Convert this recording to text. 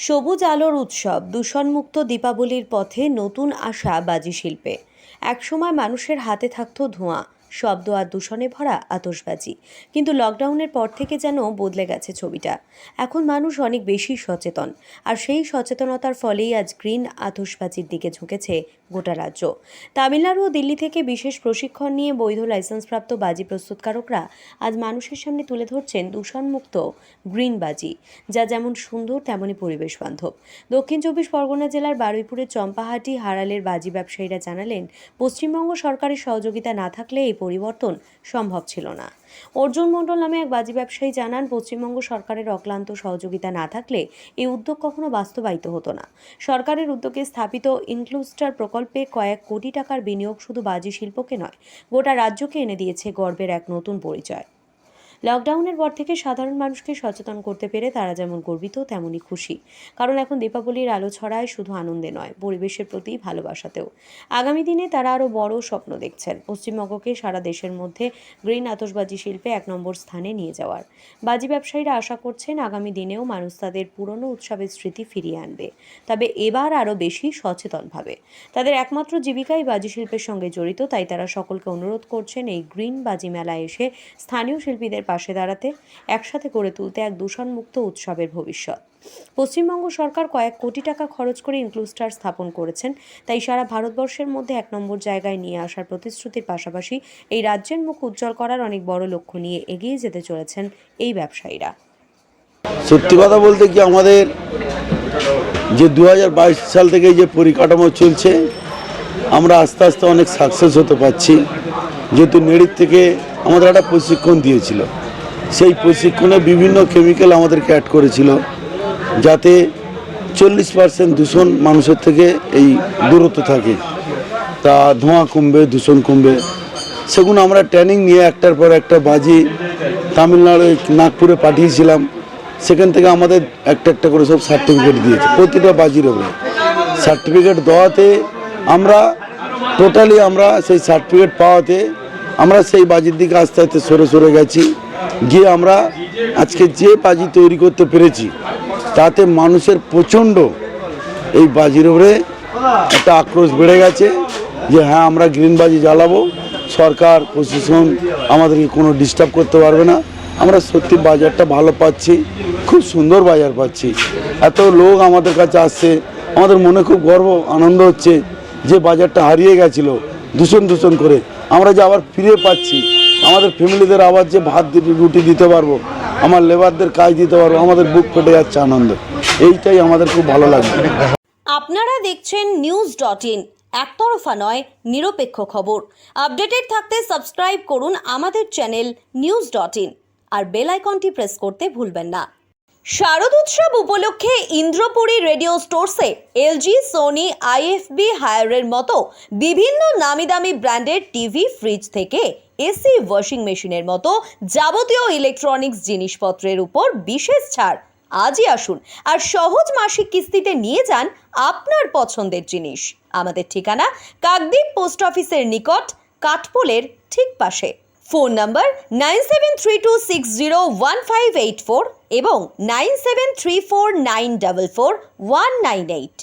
সবুজ আলোর উৎসব দূষণমুক্ত দীপাবলির পথে নতুন আশা বাজি শিল্পে। একসময় মানুষের হাতে থাকতো ধোঁয়া, শব্দ আর দূষণে ভরা আতশবাজি, কিন্তু লকডাউনের পর থেকে যেন বদলে গেছে ছবিটা। এখন মানুষ অনেক বেশি সচেতন, আর সেই সচেতনতার ফলেই আজ গ্রিন আতশবাজির দিকে ঝুঁকেছে গোটা রাজ্য। তামিলনাড়ু ও দিল্লি থেকে বিশেষ প্রশিক্ষণ নিয়ে বৈধ লাইসেন্সপ্রাপ্ত বাজি প্রস্তুতকারকরা আজ মানুষের সামনে তুলে ধরছেন দূষণমুক্ত গ্রিন বাজি, যা যেমন সুন্দর তেমনই পরিবেশ বান্ধব। দক্ষিণ চব্বিশ পরগনা জেলার বারুইপুরের চম্পাহাটি হারালের বাজি ব্যবসায়ীরা জানালেন, পশ্চিমবঙ্গ সরকারের সহযোগিতা না থাকলে এই পরিবর্তন সম্ভব ছিল না। অর্জুন মণ্ডল নামে এক বাজি ব্যবসায়ী জানান, পশ্চিমবঙ্গ সরকারের অক্লান্ত সহযোগিতা না থাকলে এই উদ্যোগ কখনো বাস্তবায়িত হতো না। সরকারের উদ্যোগে স্থাপিত ইনক্লুস্টার প্রকল্পে কয়েক কোটি টাকার বিনিয়োগ শুধু বাজি শিল্পকে নয়, গোটা রাজ্যকে এনে দিয়েছে গর্বের এক নতুন পরিচয়। লকডাউনের পর থেকে সাধারণ মানুষকে সচেতন করতে পেরে তারা যেমন গর্বিত তেমনই খুশি, কারণ এখন দীপাবলির আলো ছড়ায় শুধু আনন্দে নয়, পরিবেশের প্রতি ভালোবাসাতেও। আগামী দিনে তারা আরও বড় স্বপ্ন দেখছেন, পশ্চিমবঙ্গকে সারা দেশের মধ্যে গ্রিন আতশবাজি শিল্পে 1 নম্বর স্থানে নিয়ে যাওয়ার। বাজি ব্যবসায়ীরা আশা করছেন আগামী দিনেও মানুষ তাদের পুরনো উৎসবের স্মৃতি ফিরিয়ে আনবে, তবে এবার আরও বেশি সচেতনভাবে। তাদের একমাত্র জীবিকাই বাজি শিল্পের সঙ্গে জড়িত, তাই তারা সকলকে অনুরোধ করছেন এই গ্রিন বাজি মেলায় এসে স্থানীয় শিল্পীদের পাশে দাঁড়াতে, একসাথে গড়ে তুলতে এক দূষণমুক্ত উৎসবের ভবিষ্যৎ। পশ্চিমবঙ্গ সরকার কয়েক কোটি টাকা খরচ করে ইনক্লুস্টার স্থাপন করেছেন, তাই সারা ভারতবর্ষের মধ্যে 1 নম্বর জায়গায় নিয়ে আসার প্রতিশ্রুতির পাশাপাশি এই রাজ্যের মুখ উজ্জ্বল করার অনেক বড় লক্ষ্য নিয়ে এগিয়ে যেতে চলেছেন এই ব্যবসায়ীরা। সত্যি কথা বলতে কি, আমাদের যে 2022 সাল থেকে যে পরিকাঠামো চলছে, আমরা আস্তে আস্তে অনেক সাকসেস হতে পারছি। যেহেতু নেড়ির থেকে আমাদের একটা প্রশিক্ষণ দিয়েছিল, সেই প্রশিক্ষণে বিভিন্ন কেমিক্যাল আমাদেরকে অ্যাড করেছিল, যাতে 40% দূষণ মানুষের থেকে এই দূরত্ব থাকে, তা ধোঁয়া কমবে, দূষণ কমবে। সেগুলো আমরা ট্রেনিং নিয়ে একটার পর একটা বাজি তামিলনাড়ু নাগপুরে পাঠিয়েছিলাম। সেখান থেকে আমাদের একটা একটা করে সব সার্টিফিকেট দিয়েছে, প্রতিটা বাজির ওপরে সার্টিফিকেট দেওয়াতে আমরা সেই সার্টিফিকেট পাওয়াতে আমরা সেই বাজির দিকে আস্তে আস্তে সরে গেছি। গিয়ে আমরা আজকে যে বাজি তৈরি করতে পেরেছি, তাতে মানুষের প্রচণ্ড এই বাজির ওপরে একটা আক্রোশ বেড়ে গেছে যে হ্যাঁ, আমরা গ্রিন বাজি জ্বালাবো, সরকার প্রশাসন আমাদেরকে কোনো ডিস্টার্ব করতে পারবে না। আমরা সত্যি বাজারটা ভালো পাচ্ছি, খুব সুন্দর বাজার পাচ্ছি। এত লোক আমাদের কাছে আসছে, আমাদের মনে খুব গর্ব আনন্দ হচ্ছে যে বাজারটা হারিয়ে গেছিলো দূষণ করে, আমরা যে আবার ফিরে পাচ্ছি। আমাদের ফ্যামিলিদের আবার যে ভাত রুটি দিতে পারবো, আমার লেবারদের কাজ দিতে পারবো, আমাদের বুক ফেটে যাচ্ছে আনন্দ। এইটাই আমাদের খুব ভালো লাগছে। আপনারা দেখছেন news.in, একতরফা নয়, নিরপেক্ষ খবর। আপডেটেড থাকতে সাবস্ক্রাইব করুন আমাদের চ্যানেল news.in আর বেল আইকনটি প্রেস করতে ভুলবেন না। শারদ উৎসব উপলক্ষে ইন্দ্রপুরী রেডিও স্টোরসে এলজি, সোনি, আইএফবি, হায়ারের মতো বিভিন্ন নামি দামি ব্র্যান্ডের টিভি, ফ্রিজ থেকে এসি, ওয়াশিং মেশিনের মতো যাবতীয় ইলেকট্রনিক্স জিনিসপত্রের উপর বিশেষ ছাড়। আজই আসুন আর সহজ মাসিক কিস্তিতে নিয়ে যান আপনার পছন্দের জিনিস। আমাদের ঠিকানা কাকদ্বীপ পোস্ট অফিসের নিকট, কাঠপোলের ঠিক পাশে। ফোন নাম্বার 9732601584 এবং 9734944198।